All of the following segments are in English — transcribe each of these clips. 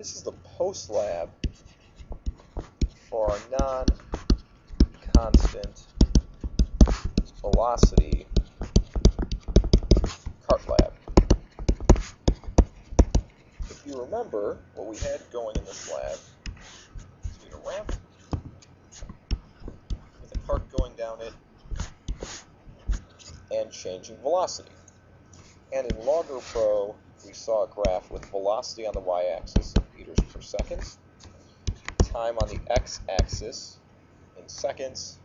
This is the post-lab for our non-constant velocity cart lab. If you remember, what we had going in this lab is we had a ramp with a cart going down it and changing velocity. And in Logger Pro, we saw a graph with velocity on the y-axis in meters per second, time on the x-axis in seconds,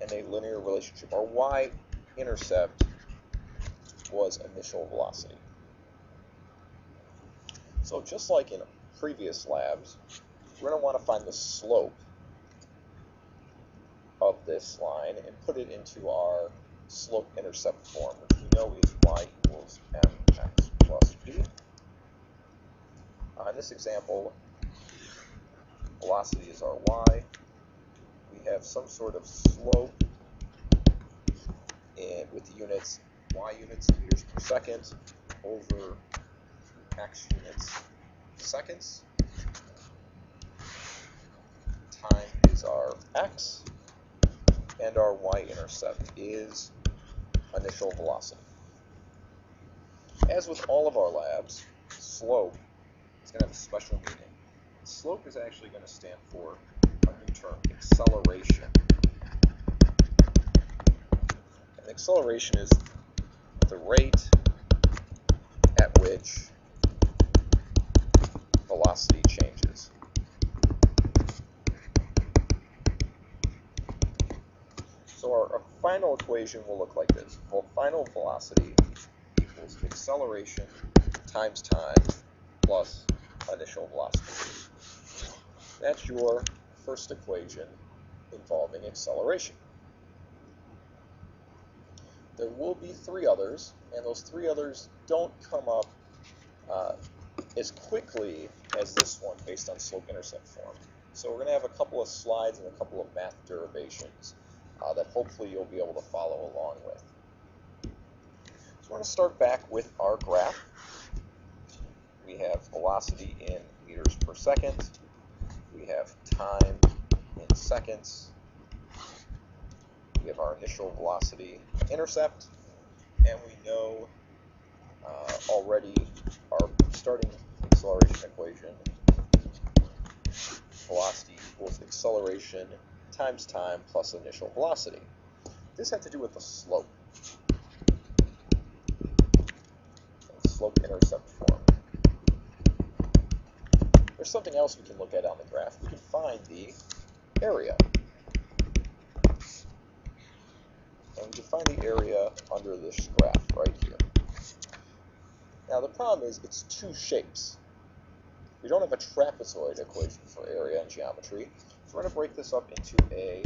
and a linear relationship. Our y-intercept was initial velocity. So just like in previous labs, we're going to want to find the slope of this line and put it into our slope-intercept form, which we know is y equals mx plus b. In this example, velocity is our y. We have some sort of slope with the units, y units meters per second over x units seconds. Time is our x, and our y-intercept is initial velocity. As with all of our labs, slope is going to have a special meaning. Slope is actually going to stand for a new term, acceleration. And acceleration is the rate at which velocity changes. So our final equation will look like this. Well, final velocity equals acceleration times time plus initial velocity. That's your first equation involving acceleration. There will be three others, and those three others don't come up as quickly as this one based on slope-intercept form. So we're going to have a couple of slides and a couple of math derivations that hopefully you'll be able to follow along with. So we're going to start back with our graph. We have velocity in meters per second. We have time in seconds. We have our initial velocity intercept. And we know already our starting acceleration equation. Velocity equals acceleration times time plus initial velocity. This had to do with the slope. Slope-intercept form. There's something else we can look at on the graph. We can find the area. And we can find the area under this graph right here. Now the problem is it's two shapes. We don't have a trapezoid equation for area in geometry, so we're going to break this up into a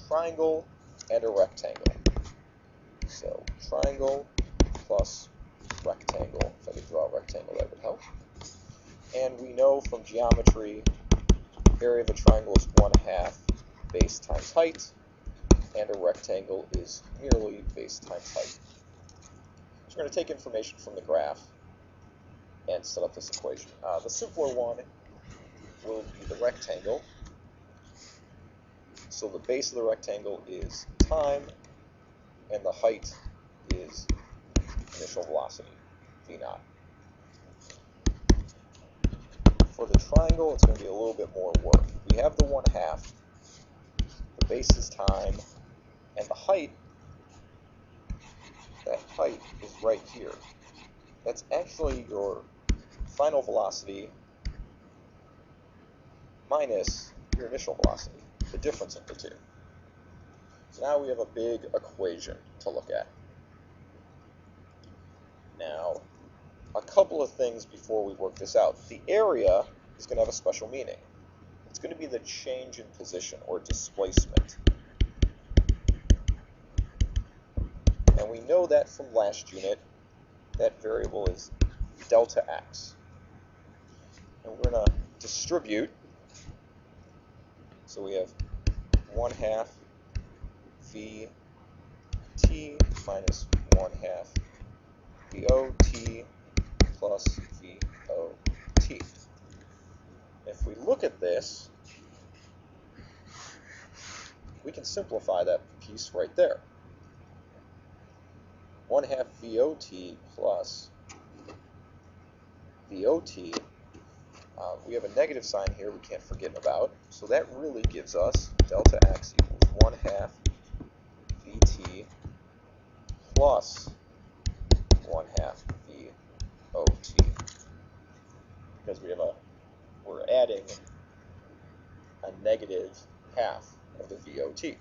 triangle and a rectangle. So triangle plus rectangle. If I could draw a rectangle, that would help. And we know from geometry, area of a triangle is 1/2 base times height, and a rectangle is merely base times height. So we're going to take information from the graph and set up this equation. The simpler one will be the rectangle. So the base of the rectangle is time, and the height is initial velocity, v0. For the triangle, it's going to be a little bit more work. We have the 1/2, the base is time, and the height, that height is right here. That's actually your final velocity minus your initial velocity, the difference of the two. So now we have a big equation to look at. Now, a couple of things before we work this out. The area is going to have a special meaning. It's going to be the change in position or displacement. And we know that from last unit, that variable is delta x. And we're going to distribute. So we have 1/2 vt minus 1/2 VOT plus VO t. If we look at this, we can simplify that piece right there. 1/2 VOT plus VOT. We have a negative sign here we can't forget about, so that really gives us delta x equals 1/2 VT plus 1/2 VOT, because we're adding a negative half of the VOT.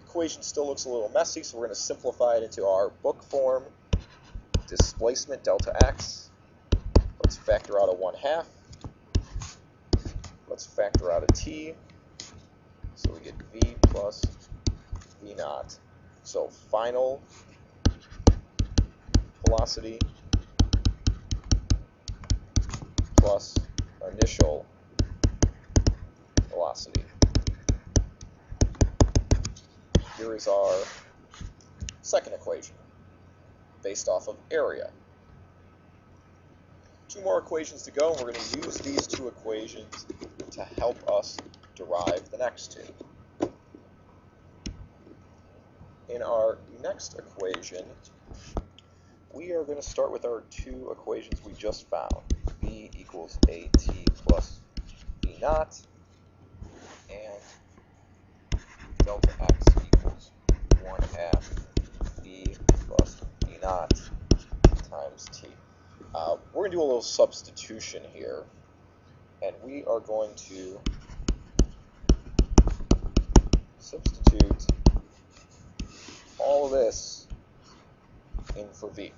Equation still looks a little messy, so we're going to simplify it into our book form. Displacement delta x. Let's factor out a 1/2. Let's factor out a t. So we get v plus v naught. So final velocity plus initial velocity. Here is our second equation, based off of area. Two more equations to go, and we're going to use these two equations to help us derive the next two. In our next equation, we are going to start with our two equations we just found. V equals AT plus V naught, and delta x equals 1/2 V plus V naught times t. We're going to do a little substitution here, and we are going to substitute all of this in for v.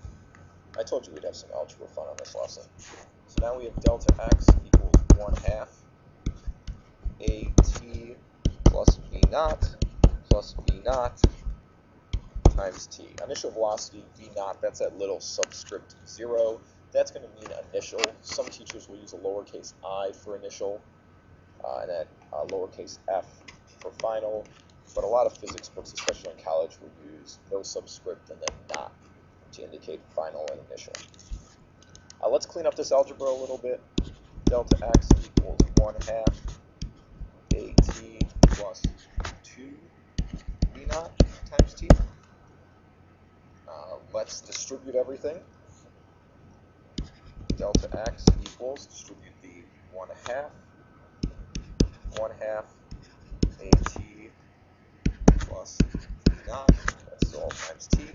I told you we'd have some algebra fun on this lesson. So now we have delta x equals 1/2 AT plus V naught times t. Initial velocity, V naught, that's that little subscript 0. That's going to mean initial. Some teachers will use a lowercase I for initial, and then lowercase f for final. But a lot of physics books, especially in college, will use no subscript and then not to indicate final and initial. Let's clean up this algebra a little bit. Delta x equals 1/2 AT plus 2 V naught times t. Let's distribute everything. Delta x equals, distribute the 1/2 AT plus V naught, that's all times t.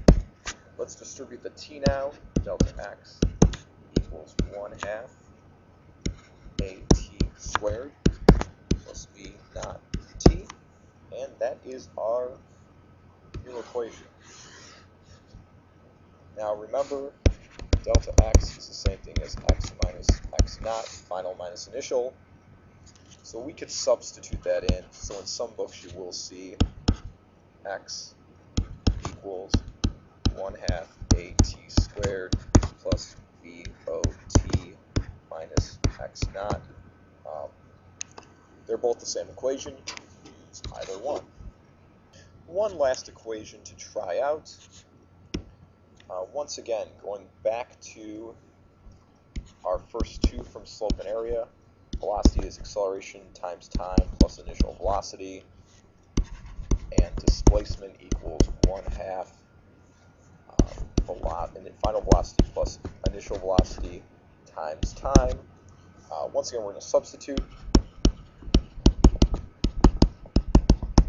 Let's distribute the t now. Delta x equals 1/2 AT squared plus V naught t, and that is our new equation. Now remember, delta x is the same thing as x minus x naught, final minus initial. So we could substitute that in. So in some books you will see x equals 1/2 AT squared plus VOT minus x naught. They're both the same equation. You can use either one. One last equation to try out. Once again, going back to our first two from slope and area. Velocity is acceleration times time plus initial velocity, and displacement equals 1/2 final velocity plus initial velocity times time. Once again, we're going to substitute,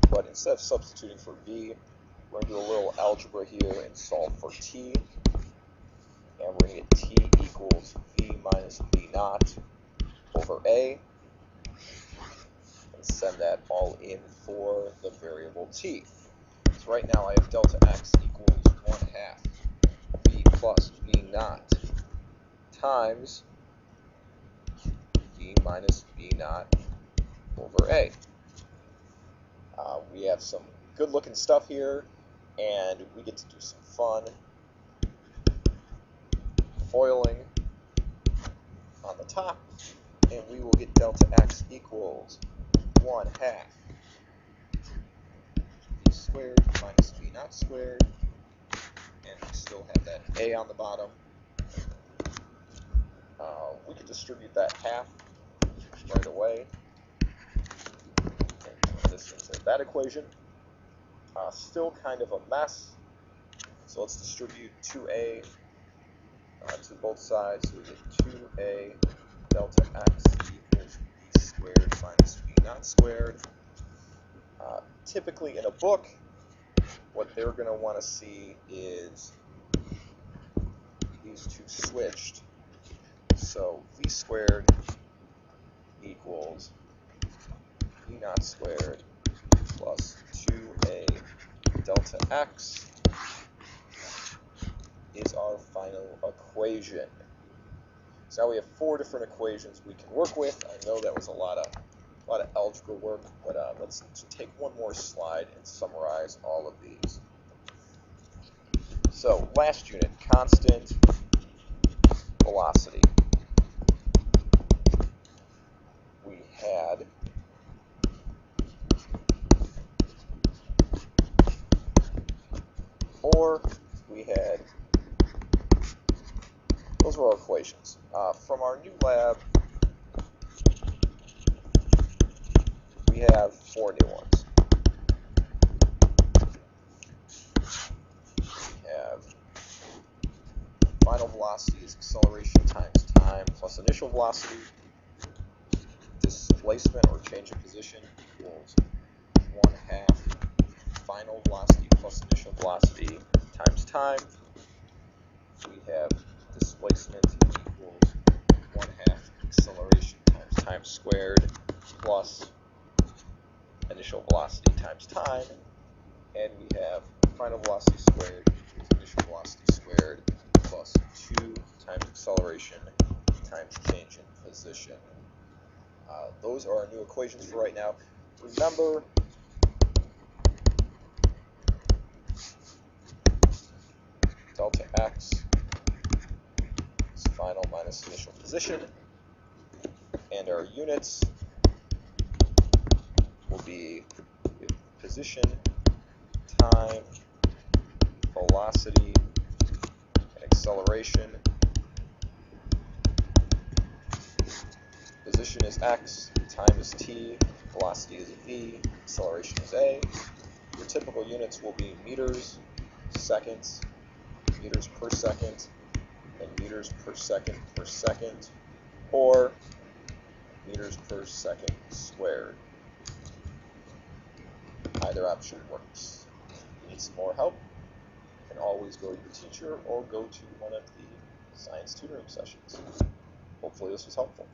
but instead of substituting for v, we're going to do a little algebra here and solve for t, and we're going to get t equals v minus v naught over a, and send that all in for the variable t. So right now I have delta x equals 1/2 v plus v naught times v minus v naught over a. We have some good looking stuff here, and we get to do some fun foiling on the top, and we will get delta x equals 1/2 v squared minus v naught squared, and we still have that a on the bottom, We could distribute that half right away. And put this into that equation. Still kind of a mess. So let's distribute 2a to both sides. So we get 2a delta x equals b squared minus b naught squared. Typically in a book, what they're going to want to see is these two switched. So v squared equals b naught squared plus 2a delta x is our final equation. So now we have 4 different equations we can work with. I know that was a lot of algebra work, but let's take one more slide and summarize all of these. So last unit, constant velocity. We had those were our equations. From our new lab, we have 4 new ones. We have final velocity is acceleration times time plus initial velocity. Displacement or change of position equals 1/2 final velocity plus initial velocity times time. We have displacement equals 1/2 acceleration times time squared plus initial velocity times time. And we have final velocity squared equals initial velocity squared plus 2 times acceleration times change in position. Those are our new equations for right now. Remember, delta x is final minus initial position, and our units will be position, time, velocity, and acceleration. Position is x, time is t, velocity is v, acceleration is a. Your typical units will be meters, seconds, meters per second, and meters per second, or meters per second squared. Either option works. If you need some more help, you can always go to your teacher or go to one of the science tutoring sessions. Hopefully this was helpful.